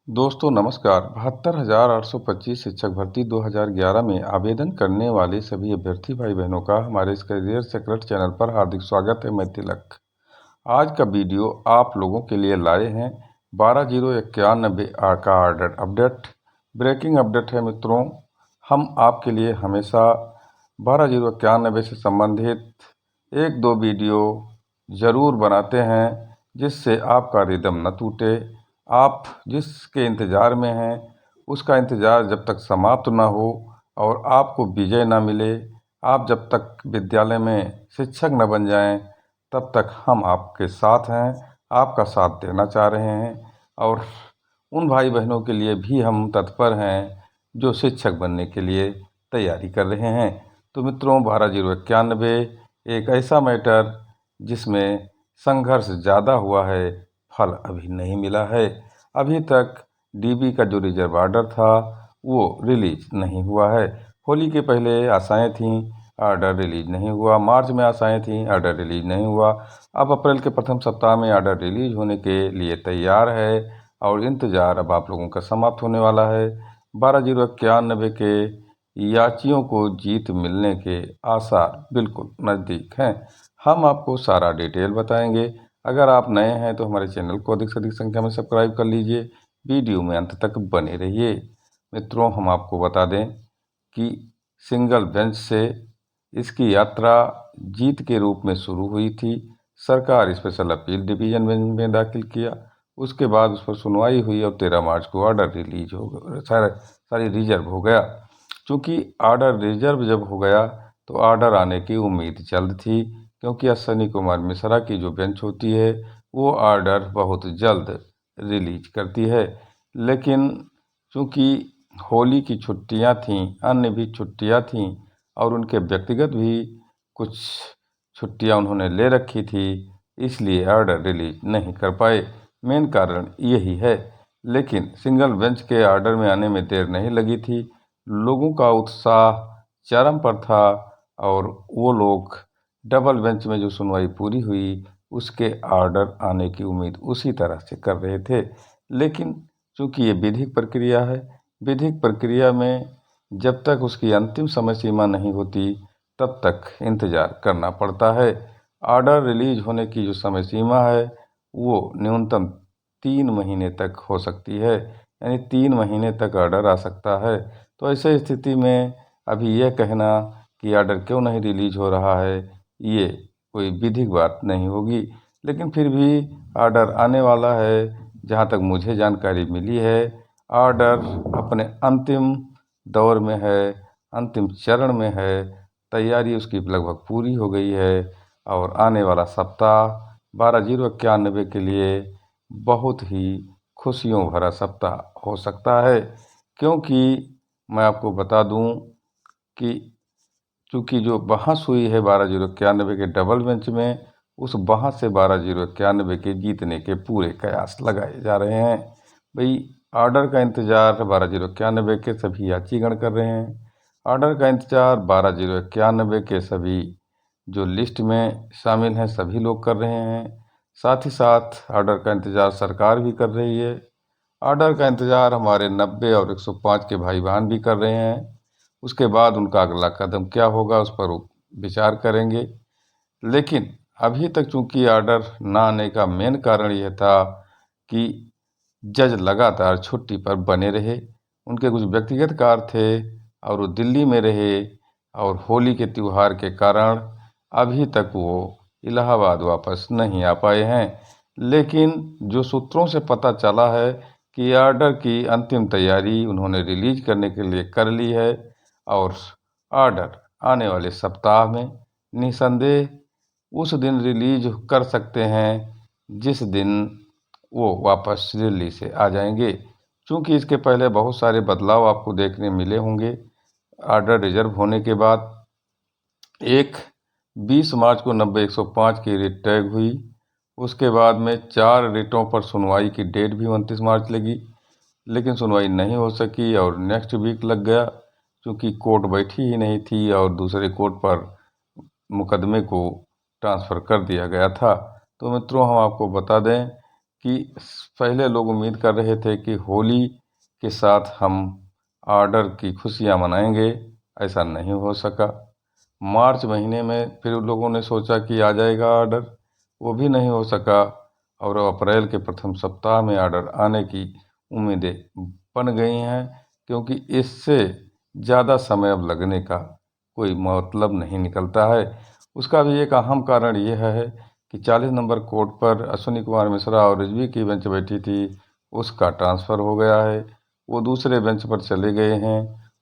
दोस्तों नमस्कार। 72,825 शिक्षक भर्ती 2011 में आवेदन करने वाले सभी अभ्यर्थी भाई बहनों का हमारे इस करियर सीक्रेट चैनल पर हार्दिक स्वागत है। मैं तिलक आज का वीडियो आप लोगों के लिए लाए हैं 12/091 का ऑर्डर अपडेट। ब्रेकिंग अपडेट है मित्रों। हम आपके लिए हमेशा 12/091 से संबंधित एक दो वीडियो ज़रूर बनाते हैं जिससे आपका रिदम न टूटे। आप जिसके इंतज़ार में हैं उसका इंतज़ार जब तक समाप्त ना हो और आपको विजय ना मिले, आप जब तक विद्यालय में शिक्षक न बन जाएं, तब तक हम आपके साथ हैं, आपका साथ देना चाह रहे हैं। और उन भाई बहनों के लिए भी हम तत्पर हैं जो शिक्षक बनने के लिए तैयारी कर रहे हैं। तो मित्रों 12/091 एक ऐसा मैटर जिसमें संघर्ष ज़्यादा हुआ है, फल अभी नहीं मिला है। अभी तक डीबी का जो रिजर्व ऑर्डर था वो रिलीज नहीं हुआ है। होली के पहले आशाएं थीं, ऑर्डर रिलीज नहीं हुआ। मार्च में आशाएं थीं, ऑर्डर रिलीज नहीं हुआ। अब अप्रैल के प्रथम सप्ताह में ऑर्डर रिलीज होने के लिए तैयार है और इंतज़ार अब आप लोगों का समाप्त होने वाला है। 12/091 के याचियों को जीत मिलने के आसार बिल्कुल नज़दीक हैं। हम आपको सारा डिटेल बताएंगे। अगर आप नए हैं तो हमारे चैनल को अधिक से अधिक संख्या में सब्सक्राइब कर लीजिए। वीडियो में अंत तक बने रहिए। मित्रों हम आपको बता दें कि सिंगल बेंच से इसकी यात्रा जीत के रूप में शुरू हुई थी। सरकार स्पेशल अपील डिवीज़न बेंच में दाखिल किया, उसके बाद उस पर सुनवाई हुई और 13 मार्च को ऑर्डर रिलीज हो गया, सारी रिजर्व हो गया। चूँकि ऑर्डर रिजर्व जब हो गया तो ऑर्डर आने की उम्मीद जल्द थी, क्योंकि अश्विनी कुमार मिश्रा की जो बेंच होती है वो ऑर्डर बहुत जल्द रिलीज करती है। लेकिन चूँकि होली की छुट्टियां थीं, अन्य भी छुट्टियां थीं और उनके व्यक्तिगत भी कुछ छुट्टियां उन्होंने ले रखी थी, इसलिए ऑर्डर रिलीज नहीं कर पाए। मेन कारण यही है। लेकिन सिंगल बेंच के ऑर्डर में आने में देर नहीं लगी थी। लोगों का उत्साह चरम पर था और वो लोग डबल बेंच में जो सुनवाई पूरी हुई उसके ऑर्डर आने की उम्मीद उसी तरह से कर रहे थे। लेकिन चूँकि ये विधिक प्रक्रिया है, विधिक प्रक्रिया में जब तक उसकी अंतिम समय सीमा नहीं होती तब तक इंतज़ार करना पड़ता है। ऑर्डर रिलीज होने की जो समय सीमा है वो न्यूनतम 3 महीने तक हो सकती है, यानी 3 महीने तक ऑर्डर आ सकता है। तो ऐसे स्थिति में अभी यह कहना कि ऑर्डर क्यों नहीं रिलीज हो रहा है, ये कोई विधिक बात नहीं होगी। लेकिन फिर भी ऑर्डर आने वाला है। जहाँ तक मुझे जानकारी मिली है, ऑर्डर अपने अंतिम दौर में है, अंतिम चरण में है। तैयारी उसकी लगभग पूरी हो गई है और आने वाला सप्ताह 12/091 के लिए बहुत ही खुशियों भरा सप्ताह हो सकता है। क्योंकि मैं आपको बता दूं कि चूँकि जो बहस हुई है 12/091 के डबल बेंच में, उस बहस से 12/091 के जीतने के पूरे कयास लगाए जा रहे हैं। भाई ऑर्डर का इंतज़ार 12/091 के सभी यात्रीगण कर रहे हैं। ऑर्डर का इंतज़ार 12/091 के सभी जो लिस्ट में शामिल हैं सभी लोग कर रहे हैं। साथ ही साथ ऑर्डर का इंतज़ार सरकार भी कर रही है। ऑर्डर का इंतज़ार हमारे 90 और 105 के भाई बहन भी कर रहे हैं। उसके बाद उनका अगला कदम क्या होगा उस पर विचार करेंगे। लेकिन अभी तक चूँकि ऑर्डर ना आने का मेन कारण यह था कि जज लगातार छुट्टी पर बने रहे। उनके कुछ व्यक्तिगत कार्य थे और वो दिल्ली में रहे और होली के त्यौहार के कारण अभी तक वो इलाहाबाद वापस नहीं आ पाए हैं। लेकिन जो सूत्रों से पता चला है कि ऑर्डर की अंतिम तैयारी उन्होंने रिलीज करने के लिए कर ली है और ऑर्डर आने वाले सप्ताह में निसंदेह उस दिन रिलीज कर सकते हैं जिस दिन वो वापस दिल्ली से आ जाएंगे। चूँकि इसके पहले बहुत सारे बदलाव आपको देखने मिले होंगे। ऑर्डर रिजर्व होने के बाद एक 20 मार्च को 90-105 की रिट टैग हुई। उसके बाद में 4 रिटों पर सुनवाई की डेट भी 29 मार्च लगी, लेकिन सुनवाई नहीं हो सकी और नेक्स्ट वीक लग गया, क्योंकि कोर्ट बैठी ही नहीं थी और दूसरे कोर्ट पर मुकदमे को ट्रांसफ़र कर दिया गया था। तो मित्रों हम आपको बता दें कि पहले लोग उम्मीद कर रहे थे कि होली के साथ हम ऑर्डर की खुशियां मनाएंगे, ऐसा नहीं हो सका। मार्च महीने में फिर लोगों ने सोचा कि आ जाएगा ऑर्डर, वो भी नहीं हो सका। और अप्रैल के प्रथम सप्ताह में ऑर्डर आने की उम्मीदें बन गई हैं, क्योंकि इससे ज़्यादा समय अब लगने का कोई मतलब नहीं निकलता है। उसका भी एक अहम कारण यह है कि 40 नंबर कोर्ट पर अश्विनी कुमार मिश्रा और रिजवी की बेंच बैठी थी, उसका ट्रांसफ़र हो गया है, वो दूसरे बेंच पर चले गए हैं।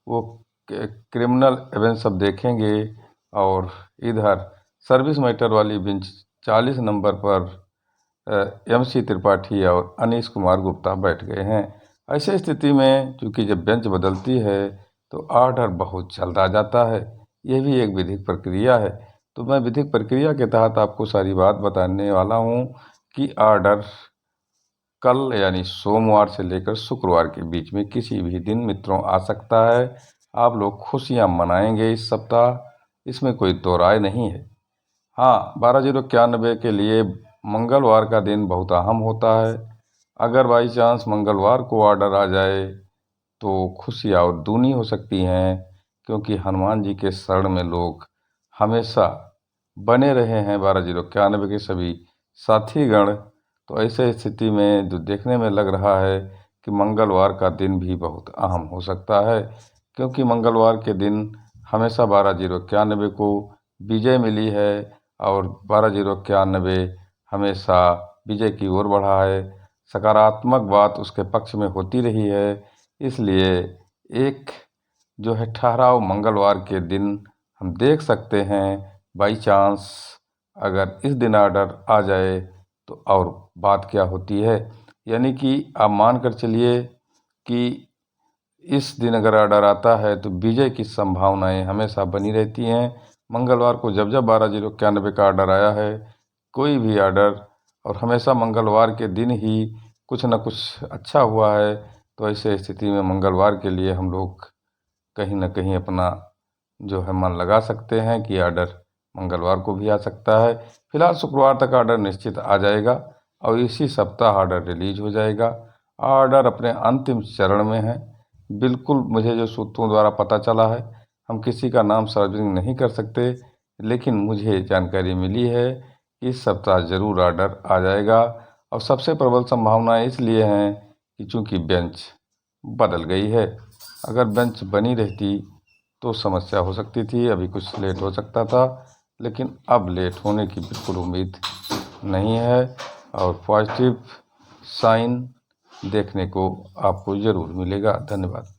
वो क्रिमिनल एविडेंस सब देखेंगे। और इधर सर्विस मैटर वाली बेंच 40 नंबर पर MC त्रिपाठी और अनीश कुमार गुप्ता बैठ गए हैं। ऐसे स्थिति में चूंकि जब बेंच बदलती है तो ऑर्डर बहुत जल्द आ जाता है। यह भी एक विधिक प्रक्रिया है। तो मैं विधिक प्रक्रिया के तहत आपको सारी बात बताने वाला हूँ कि ऑर्डर कल यानी सोमवार से लेकर शुक्रवार के बीच में किसी भी दिन मित्रों आ सकता है। आप लोग खुशियाँ मनाएंगे इस सप्ताह, इसमें कोई दो राय नहीं है। हाँ, 12/0/91 के लिए मंगलवार का दिन बहुत अहम होता है। अगर बाई चांस मंगलवार को ऑर्डर आ जाए तो खुशियाँ और दूनी हो सकती हैं, क्योंकि हनुमान जी के शरण में लोग हमेशा बने रहे हैं, 12/0/91 के सभी साथीगण। तो ऐसे स्थिति में जो देखने में लग रहा है कि मंगलवार का दिन भी बहुत अहम हो सकता है, क्योंकि मंगलवार के दिन हमेशा 12/0/91 को विजय मिली है और 12/0/91 हमेशा विजय की ओर बढ़ा है। सकारात्मक बात उसके पक्ष में होती रही है। इसलिए एक जो है ठहराव मंगलवार के दिन हम देख सकते हैं। बाई चांस अगर इस दिन ऑर्डर आ जाए तो और बात क्या होती है, यानी कि आप मान कर चलिए कि इस दिन अगर ऑर्डर आता है तो विजय की संभावनाएं हमेशा बनी रहती हैं। मंगलवार को जब जब 12/0/91 का ऑर्डर आया है, कोई भी ऑर्डर, और हमेशा मंगलवार के दिन ही कुछ न कुछ अच्छा हुआ है, तो ऐसे स्थिति में मंगलवार के लिए हम लोग कहीं न कहीं अपना जो है मन लगा सकते हैं कि ऑर्डर मंगलवार को भी आ सकता है। फिलहाल शुक्रवार तक ऑर्डर निश्चित आ जाएगा और इसी सप्ताह ऑर्डर रिलीज हो जाएगा। ऑर्डर अपने अंतिम चरण में है। बिल्कुल मुझे जो सूत्रों द्वारा पता चला है, हम किसी का नाम सार्वजनिक नहीं कर सकते, लेकिन मुझे जानकारी मिली है कि इस सप्ताह ज़रूर ऑर्डर आ जाएगा। और सबसे प्रबल संभावना इसलिए हैं कि चूँकि बेंच बदल गई है। अगर बेंच बनी रहती तो समस्या हो सकती थी, अभी कुछ लेट हो सकता था, लेकिन अब लेट होने की बिल्कुल उम्मीद नहीं है और पॉजिटिव साइन देखने को आपको ज़रूर मिलेगा। धन्यवाद।